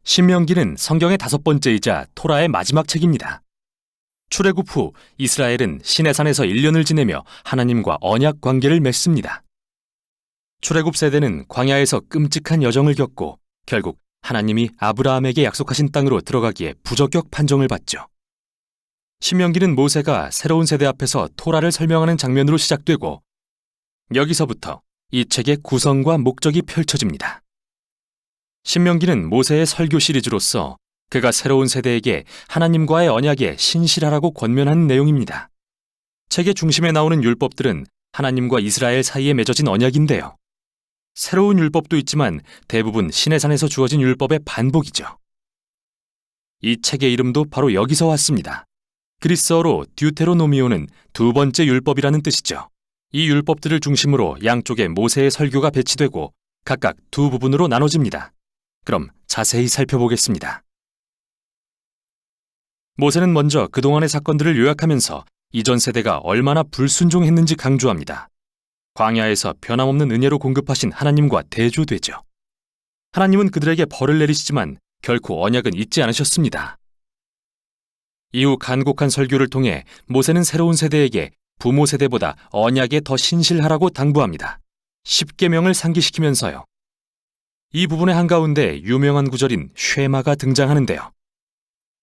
신명기는 성경의 5번째이자 토라의 마지막 책입니다. 출애굽 후 이스라엘은 시내산에서 1년을 지내며 하나님과 언약 관계를 맺습니다. 출애굽 세대는 광야에서 끔찍한 여정을 겪고 결국 하나님이 아브라함에게 약속하신 땅으로 들어가기에 부적격 판정을 받죠. 신명기는 모세가 새로운 세대 앞에서 토라를 설명하는 장면으로 시작되고 여기서부터 이 책의 구성과 목적이 펼쳐집니다. 신명기는 모세의 설교 시리즈로서 그가 새로운 세대에게 하나님과의 언약에 신실하라고 권면하는 내용입니다. 책의 중심에 나오는 율법들은 하나님과 이스라엘 사이에 맺어진 언약인데요. 새로운 율법도 있지만 대부분 시내산에서 주어진 율법의 반복이죠. 이 책의 이름도 바로 여기서 왔습니다. 그리스어로 듀테로노미오는 2번째 율법이라는 뜻이죠. 이 율법들을 중심으로 양쪽에 모세의 설교가 배치되고 각각 2부분으로 나눠집니다. 그럼 자세히 살펴보겠습니다. 모세는 먼저 그동안의 사건들을 요약하면서 이전 세대가 얼마나 불순종했는지 강조합니다. 광야에서 변함없는 은혜로 공급하신 하나님과 대조되죠. 하나님은 그들에게 벌을 내리시지만 결코 언약은 잊지 않으셨습니다. 이후 간곡한 설교를 통해 모세는 새로운 세대에게 부모 세대보다 언약에 더 신실하라고 당부합니다. 10계명을 상기시키면서요. 이 부분의 한가운데 유명한 구절인 쉐마가 등장하는데요.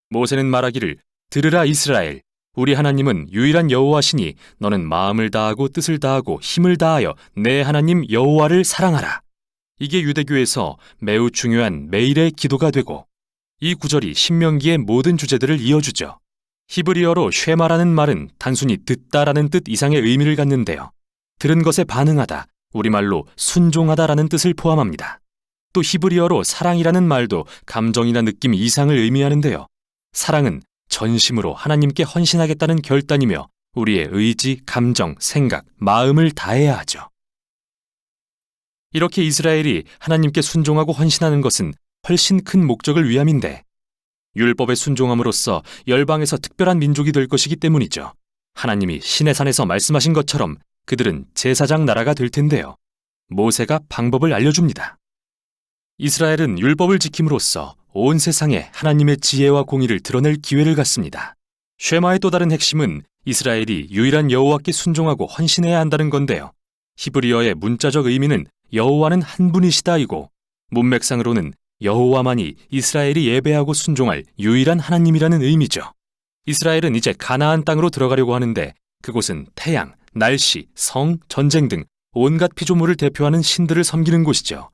모세는 말하기를 들으라 이스라엘, 우리 하나님은 유일한 여호와시니 너는 마음을 다하고 뜻을 다하고 힘을 다하여 내 하나님 여호와를 사랑하라. 이게 유대교에서 매우 중요한 매일의 기도가 되고 이 구절이 신명기의 모든 주제들을 이어주죠. 히브리어로 쉐마라는 말은 단순히 듣다라는 뜻 이상의 의미를 갖는데요. 들은 것에 반응하다, 우리말로 순종하다라는 뜻을 포함합니다. 또 히브리어로 사랑이라는 말도 감정이나 느낌 이상을 의미하는데요. 사랑은 전심으로 하나님께 헌신하겠다는 결단이며 우리의 의지, 감정, 생각, 마음을 다해야 하죠. 이렇게 이스라엘이 하나님께 순종하고 헌신하는 것은 훨씬 큰 목적을 위함인데 율법에 순종함으로써 열방에서 특별한 민족이 될 것이기 때문이죠. 하나님이 시내산에서 말씀하신 것처럼 그들은 제사장 나라가 될 텐데요. 모세가 방법을 알려줍니다. 이스라엘은 율법을 지킴으로써 온 세상에 하나님의 지혜와 공의를 드러낼 기회를 갖습니다. 쉐마의 또 다른 핵심은 이스라엘이 유일한 여호와께 순종하고 헌신해야 한다는 건데요. 히브리어의 문자적 의미는 여호와는 한 분이시다이고 문맥상으로는 여호와만이 이스라엘이 예배하고 순종할 유일한 하나님이라는 의미죠. 이스라엘은 이제 가나안 땅으로 들어가려고 하는데 그곳은 태양, 날씨, 성, 전쟁 등 온갖 피조물을 대표하는 신들을 섬기는 곳이죠.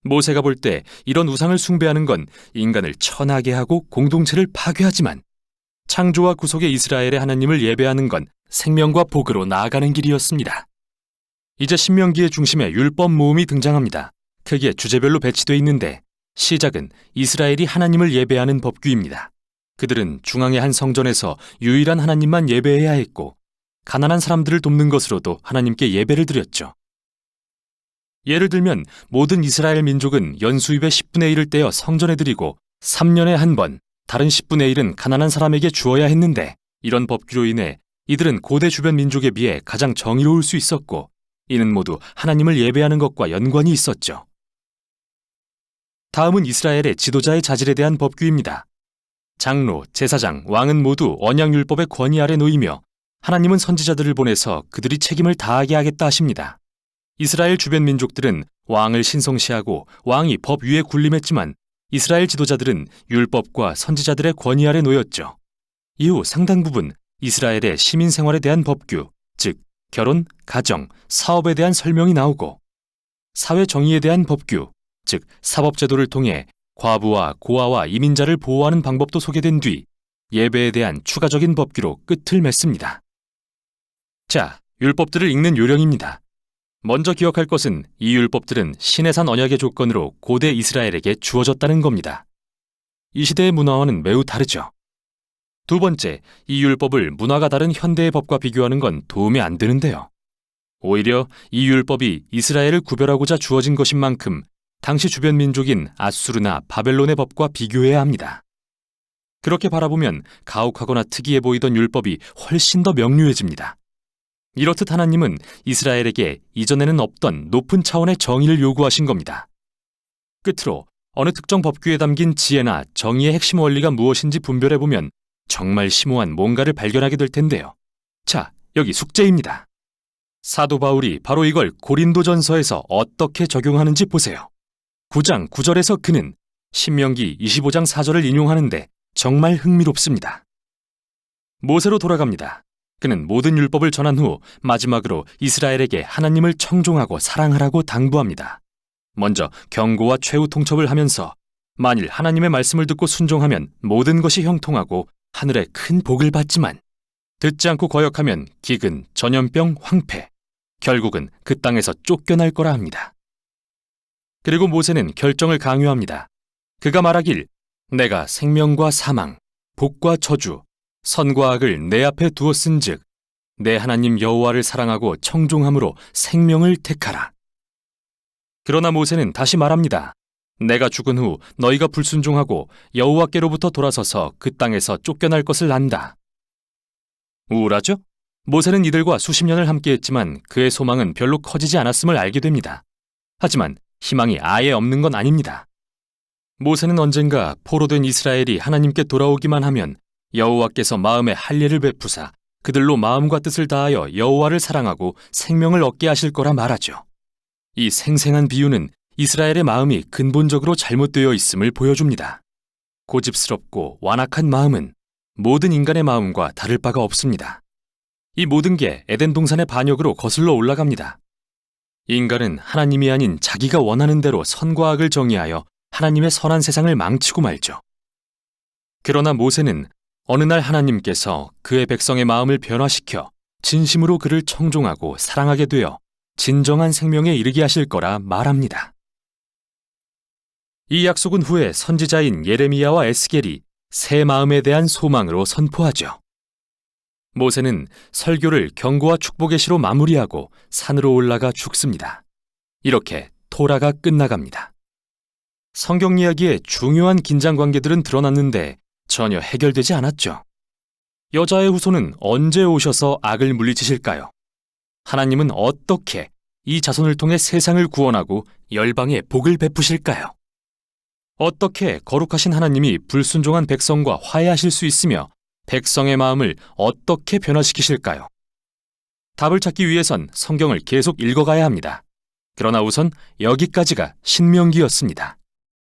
모세가 볼 때 이런 우상을 숭배하는 건 인간을 천하게 하고 공동체를 파괴하지만 창조와 구속의 이스라엘의 하나님을 예배하는 건 생명과 복으로 나아가는 길이었습니다. 이제 신명기의 중심에 율법 모음이 등장합니다. 크게 주제별로 배치되어 있는데 시작은 이스라엘이 하나님을 예배하는 법규입니다. 그들은 중앙의 한 성전에서 유일한 하나님만 예배해야 했고 가난한 사람들을 돕는 것으로도 하나님께 예배를 드렸죠. 예를 들면 모든 이스라엘 민족은 연수입의 10분의 1을 떼어 성전에 드리고 3년에 한 번 다른 10분의 1은 가난한 사람에게 주어야 했는데 이런 법규로 인해 이들은 고대 주변 민족에 비해 가장 정의로울 수 있었고 이는 모두 하나님을 예배하는 것과 연관이 있었죠. 다음은 이스라엘의 지도자의 자질에 대한 법규입니다. 장로, 제사장, 왕은 모두 언약율법의 권위 아래 놓이며 하나님은 선지자들을 보내서 그들이 책임을 다하게 하겠다 하십니다. 이스라엘 주변 민족들은 왕을 신성시하고 왕이 법 위에 군림했지만 이스라엘 지도자들은 율법과 선지자들의 권위 아래 놓였죠. 이후 상당 부분 이스라엘의 시민 생활에 대한 법규, 즉 결혼, 가정, 사업에 대한 설명이 나오고 사회 정의에 대한 법규, 즉 사법제도를 통해 과부와 고아와 이민자를 보호하는 방법도 소개된 뒤 예배에 대한 추가적인 법규로 끝을 맺습니다. 자, 율법들을 읽는 요령입니다. 먼저 기억할 것은 이 율법들은 시내산 언약의 조건으로 고대 이스라엘에게 주어졌다는 겁니다. 이 시대의 문화와는 매우 다르죠. 두 번째, 이 율법을 문화가 다른 현대의 법과 비교하는 건 도움이 안 되는데요. 오히려 이 율법이 이스라엘을 구별하고자 주어진 것인 만큼 당시 주변 민족인 아수르나 바벨론의 법과 비교해야 합니다. 그렇게 바라보면 가혹하거나 특이해 보이던 율법이 훨씬 더 명료해집니다. 이렇듯 하나님은 이스라엘에게 이전에는 없던 높은 차원의 정의를 요구하신 겁니다. 끝으로 어느 특정 법규에 담긴 지혜나 정의의 핵심 원리가 무엇인지 분별해보면 정말 심오한 뭔가를 발견하게 될 텐데요. 자, 여기 숙제입니다. 사도 바울이 바로 이걸 고린도전서에서 어떻게 적용하는지 보세요. 9장 9절에서 그는 신명기 25장 4절을 인용하는데 정말 흥미롭습니다. 모세로 돌아갑니다. 그는 모든 율법을 전한 후 마지막으로 이스라엘에게 하나님을 청종하고 사랑하라고 당부합니다. 먼저 경고와 최후 통첩을 하면서 만일 하나님의 말씀을 듣고 순종하면 모든 것이 형통하고 하늘에 큰 복을 받지만 듣지 않고 거역하면 기근, 전염병, 황폐, 결국은 그 땅에서 쫓겨날 거라 합니다. 그리고 모세는 결정을 강요합니다. 그가 말하길 내가 생명과 사망, 복과 저주, 선과 악을 내 앞에 두었은즉 내 하나님 여호와를 사랑하고 청종함으로 생명을 택하라. 그러나 모세는 다시 말합니다. 내가 죽은 후 너희가 불순종하고 여호와께로부터 돌아서서 그 땅에서 쫓겨날 것을 안다. 우울하죠? 모세는 이들과 수십 년을 함께했지만 그의 소망은 별로 커지지 않았음을 알게 됩니다. 하지만 희망이 아예 없는 건 아닙니다. 모세는 언젠가 포로된 이스라엘이 하나님께 돌아오기만 하면 여호와께서 마음에 할례를 베푸사 그들로 마음과 뜻을 다하여 여호와를 사랑하고 생명을 얻게 하실 거라 말하죠. 이 생생한 비유는 이스라엘의 마음이 근본적으로 잘못되어 있음을 보여줍니다. 고집스럽고 완악한 마음은 모든 인간의 마음과 다를 바가 없습니다. 이 모든 게 에덴 동산의 반역으로 거슬러 올라갑니다. 인간은 하나님이 아닌 자기가 원하는 대로 선과 악을 정의하여 하나님의 선한 세상을 망치고 말죠. 그러나 모세는 어느 날 하나님께서 그의 백성의 마음을 변화시켜 진심으로 그를 청종하고 사랑하게 되어 진정한 생명에 이르게 하실 거라 말합니다. 이 약속은 후에 선지자인 예레미야와 에스겔이 새 마음에 대한 소망으로 선포하죠. 모세는 설교를 경고와 축복의 시로 마무리하고 산으로 올라가 죽습니다. 이렇게 토라가 끝나갑니다. 성경 이야기의 중요한 긴장 관계들은 드러났는데 전혀 해결되지 않았죠. 여자의 후손은 언제 오셔서 악을 물리치실까요? 하나님은 어떻게 이 자손을 통해 세상을 구원하고 열방에 복을 베푸실까요? 어떻게 거룩하신 하나님이 불순종한 백성과 화해하실 수 있으며 백성의 마음을 어떻게 변화시키실까요? 답을 찾기 위해선 성경을 계속 읽어가야 합니다. 그러나 우선 여기까지가 신명기였습니다.